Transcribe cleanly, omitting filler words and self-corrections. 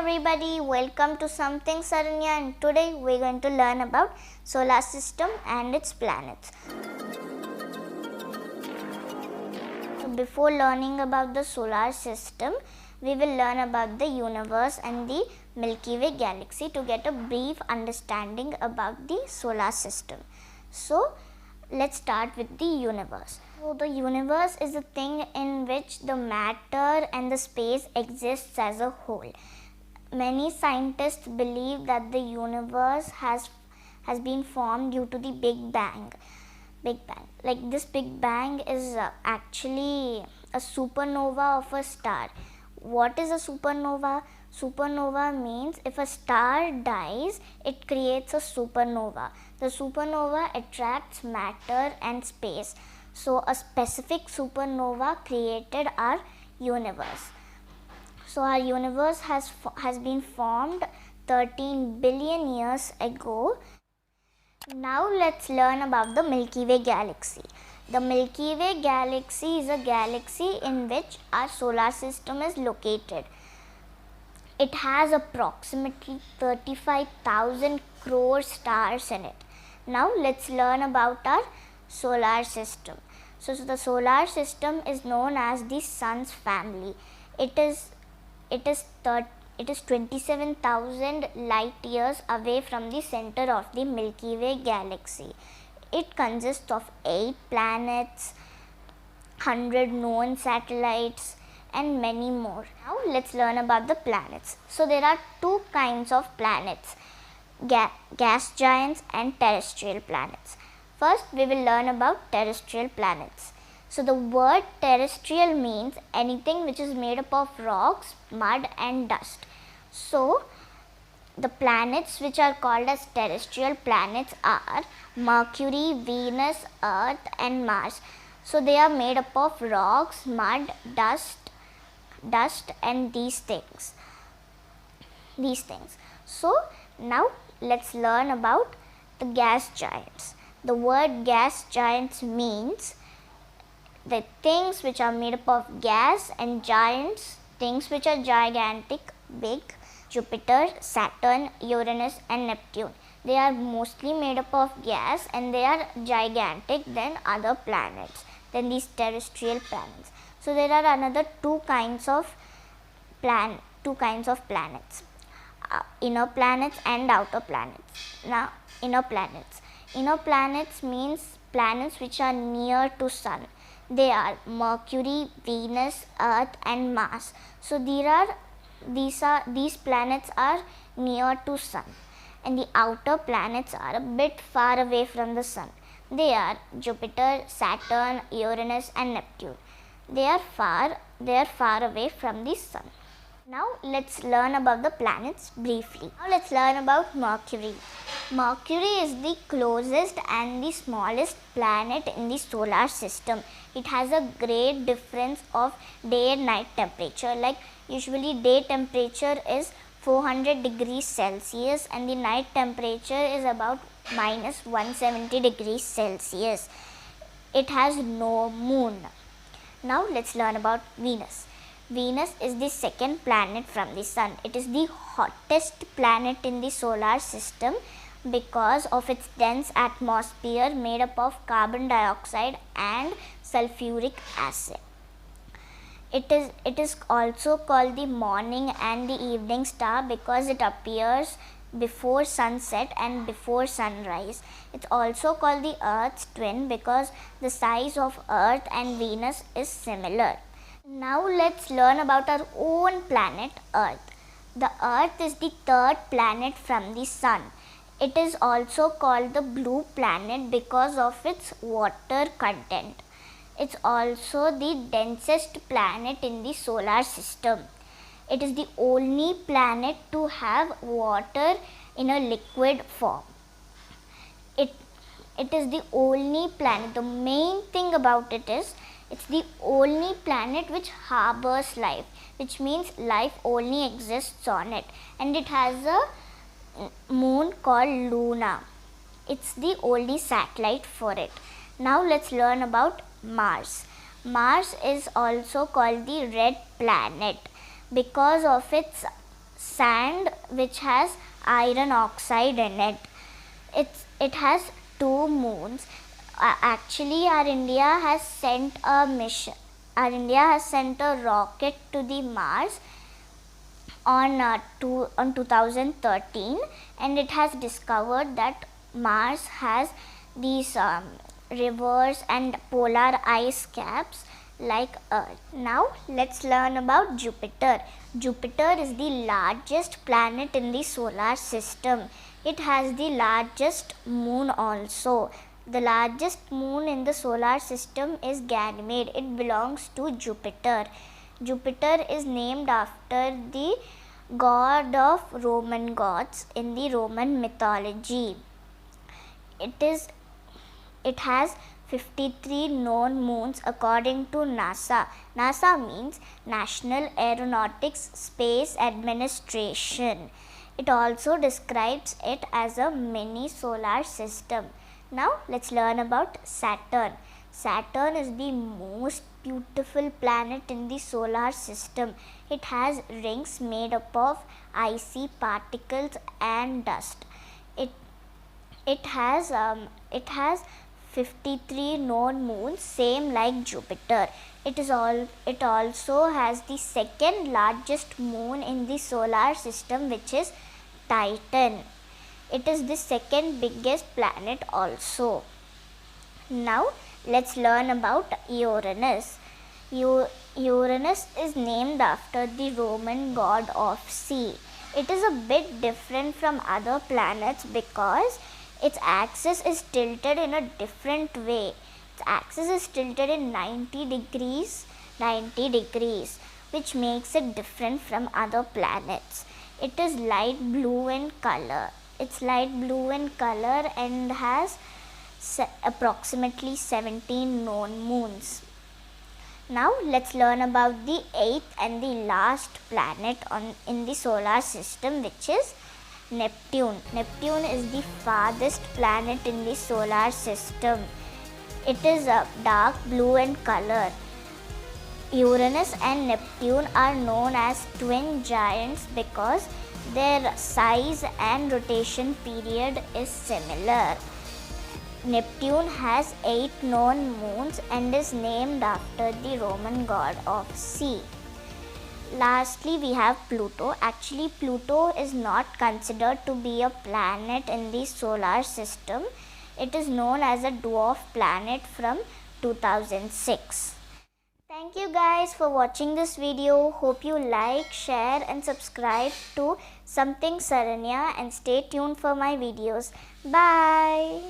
everybody, welcome to Something Saranya, and today we're going to learn about solar system and its planets. So before learning about the solar system, we will learn about the universe and the Milky Way galaxy to get a brief understanding about the solar system. So let's start with the universe. So the universe is a thing in which the matter and the space exists as a whole. Many scientists believe that the universe has been formed due to the Big Bang. Like this Big Bang is actually a supernova of a star. What is a supernova? Supernova means if a star dies, it creates a supernova. The supernova attracts matter and space. So a specific supernova created our universe. So our universe has been formed 13 billion years ago. Now let's learn about the Milky Way galaxy. The Milky Way galaxy is a galaxy in which our solar system is located. It has approximately 35,000 crore stars in it. Now let's learn about our solar system. So the solar system is known as the Sun's family. It is 27,000 light years away from the center of the Milky Way galaxy. It consists of 8 planets, 100 known satellites, and many more. Now let's learn about the planets. So there are 2 kinds of planets, gas giants and terrestrial planets. First we will learn about terrestrial planets. So the word terrestrial means anything which is made up of rocks, mud and dust. So the planets which are called as terrestrial planets are Mercury, Venus, Earth and Mars. So they are made up of rocks, mud, dust and these things. So now let's learn about the gas giants. The word gas giants means the things which are made up of gas, and giants, things which are gigantic, big, Jupiter, Saturn, Uranus and Neptune. They are mostly made up of gas and they are gigantic than other planets, than these terrestrial planets. So there are another 2 kinds of planets, inner planets and outer planets. Now inner planets means planets which are near to Sun. They are Mercury, Venus, Earth and Mars. So these planets are near to Sun, and the outer planets are a bit far away from the Sun. They are Jupiter, Saturn, Uranus and Neptune. They are far away from the Sun. Now let's learn about the planets briefly. Now let's learn about Mercury. Mercury is the closest and the smallest planet in the solar system. It has a great difference of day and night temperature. Like usually day temperature is 400 degrees Celsius and the night temperature is about minus 170 degrees Celsius. It has no moon. Now let's learn about Venus. Venus is the second planet from the Sun. It is the hottest planet in the solar system because of its dense atmosphere made up of carbon dioxide and sulfuric acid. It is also called the morning and the evening star because it appears before sunset and before sunrise. It's also called the Earth's twin because the size of Earth and Venus is similar. Now let's learn about our own planet, Earth. The Earth is the 3rd planet from the Sun. It is also called the blue planet because of its water content. It's also the densest planet in the solar system. It is the only planet to have water in a liquid form. It is the only planet. The main thing about it is it's the only planet which harbors life, which means life only exists on it, and it has a moon called Luna. It's the only satellite for it. Now let's learn about Mars. Mars is also called the red planet because of its sand which has iron oxide in it. It has 2 moons. Actually, our India has sent a mission. Our India has sent a rocket to the Mars on 2013, and it has discovered that Mars has these rivers and polar ice caps like Earth. Now let's learn about Jupiter. Jupiter is the largest planet in the solar system. It has the largest moon also. The largest moon in the solar system is Ganymede. It belongs to Jupiter. Jupiter is named after the god of Roman gods in the Roman mythology. It has 53 known moons according to NASA. NASA means National Aeronautics Space Administration. It also describes it as a mini solar system. Now let's learn about Saturn. Saturn is the most beautiful planet in the solar system. It has rings made up of icy particles and dust. It has 53 known moons, same like Jupiter. It also has the second largest moon in the solar system, which is Titan. It is the second biggest planet also. Now let's learn about Uranus. Uranus is named after the Roman god of sea. It is a bit different from other planets because its axis is tilted in a different way. Its axis is tilted in 90 degrees, which makes it different from other planets. It is light blue in color. It's light blue in color and has approximately 17 known moons. Now let's learn about the 8th and the last planet in the solar system, which is Neptune. Neptune is the farthest planet in the solar system. It is dark blue in color. Uranus and Neptune are known as twin giants because their size and rotation period is similar. Neptune has 8 known moons and is named after the Roman god of sea. Lastly, we have Pluto. Actually, Pluto is not considered to be a planet in the solar system. It is known as a dwarf planet from 2006. Thank you guys for watching this video. Hope you like, share and subscribe to Something Saranya and stay tuned for my videos. Bye.